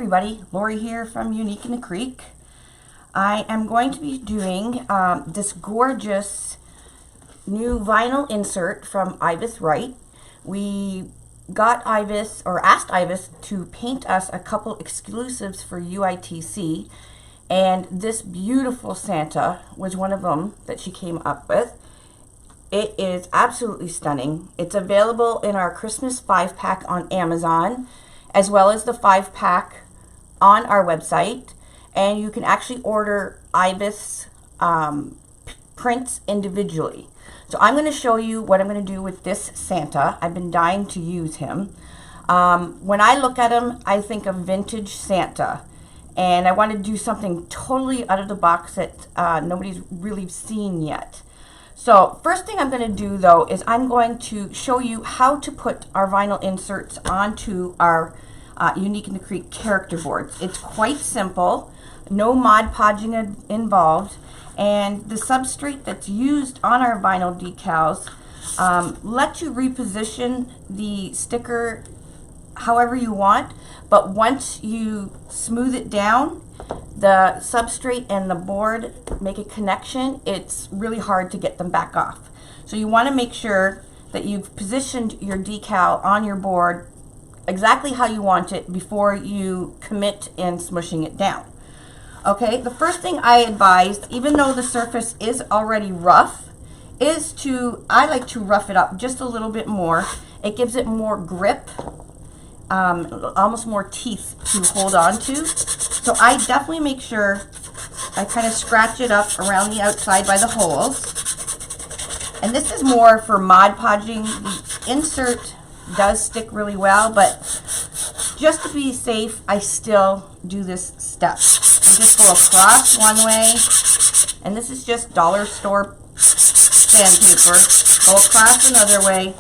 everybody, Lori here from Unique in the Creek. I am going to be doing this gorgeous new vinyl insert from Ibis Wright. We got Ibis, or asked Ibis, to paint us a couple exclusives for UITC, and this beautiful Santa was one of them that she came up with. It is absolutely stunning. It's available in our Christmas 5-pack on Amazon, as well as the 5-pack on our website. And you can actually order Ibis prints individually. So I'm going to show you what I'm going to do with this Santa. I've been dying to use him. When I look at him, I think of vintage Santa. And I want to do something totally out of the box that nobody's really seen yet. So first thing I'm going to do though is I'm going to show you how to put our vinyl inserts onto our Unique in the Creek character boards. It's quite simple, no Mod Podging involved, and the substrate that's used on our vinyl decals lets you reposition the sticker however you want, but once you smooth it down, the substrate and the board make a connection, it's really hard to get them back off. So you want to make sure that you've positioned your decal on your board exactly how you want it before you commit in smushing it down. Okay, the first thing I advise, even though the surface is already rough, is I like to rough it up just a little bit more. It gives it more grip, almost more teeth to hold on to. So I definitely make sure I kind of scratch it up around the outside by the holes. And this is more for Mod Podging. The insert does stick really well, but just to be safe, I still do this step. I just go across one way, and this is just dollar store sandpaper. Go across another way.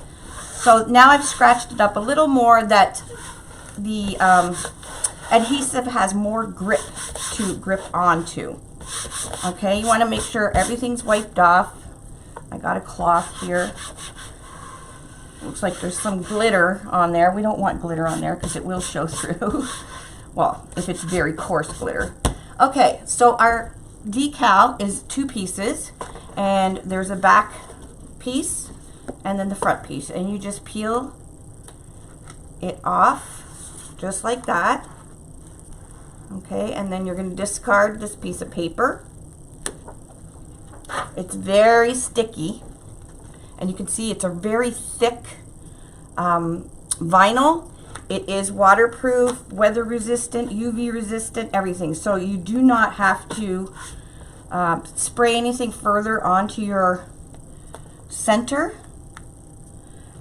So now I've scratched it up a little more that the adhesive has more grip to grip onto. Okay, you want to make sure everything's wiped off. I got a cloth here. Looks like there's some glitter on there. We don't want glitter on there because it will show through. Well, if it's very coarse glitter. Okay, so our decal is 2 pieces, and there's a back piece and then the front piece, and you just peel it off just like that. Okay, and then you're going to discard this piece of paper. It's very sticky, and you can see it's a very thick vinyl. It is waterproof, weather resistant, UV resistant, everything. So you do not have to spray anything further onto your center.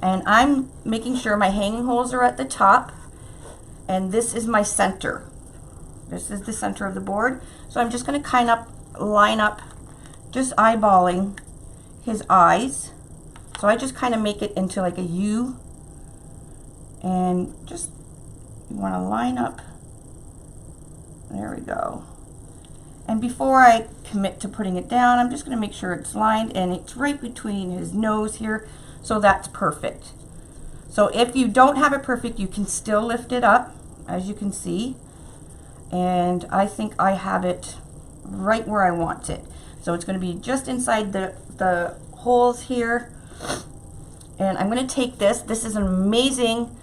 And I'm making sure my hanging holes are at the top, and this is my center. This is the center of the board. So I'm just going to kind of line up, just eyeballing his eyes. So I just kind of make it into like a U, and just you want to line up. There we go. And before I commit to putting it down, I'm just going to make sure it's lined and it's right between his nose here. So that's perfect. So if you don't have it perfect, you can still lift it up, as you can see. And I think I have it right where I want it. So it's going to be just inside the holes here. And I'm going to take this. This is an amazing,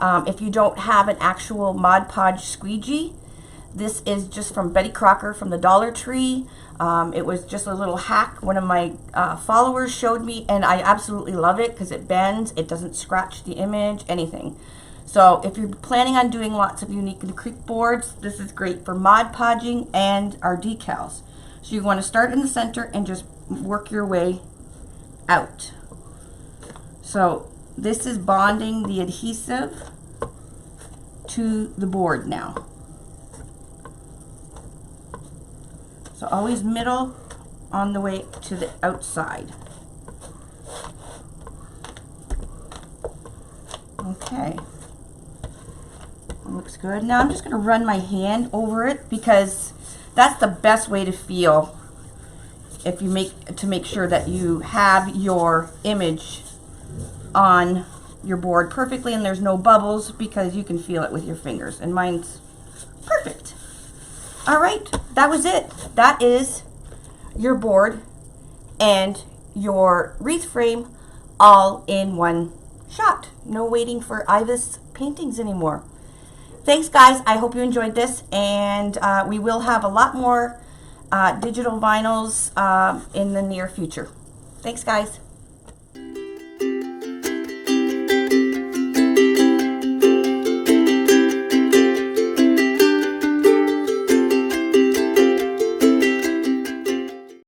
if you don't have an actual Mod Podge squeegee. This is just from Betty Crocker from the Dollar Tree. It was just a little hack one of my followers showed me, and I absolutely love it because it bends, it doesn't scratch the image, anything. So if you're planning on doing lots of Unique in the Creek boards, this is great for Mod Podging and our decals. So you want to start in the center and just work your way out. So this is bonding the adhesive to the board now. So always middle on the way to the outside. Okay. Looks good. Now I'm just going to run my hand over it because that's the best way to feel if you make sure that you have your image on your board perfectly and there's no bubbles, because you can feel it with your fingers, and mine's Perfect. All right, that was it. That is your board and your wreath frame all in one shot. No waiting for Ibis paintings anymore. Thanks, guys. I hope you enjoyed this, and we will have a lot more digital vinyls in the near future. Thanks, guys.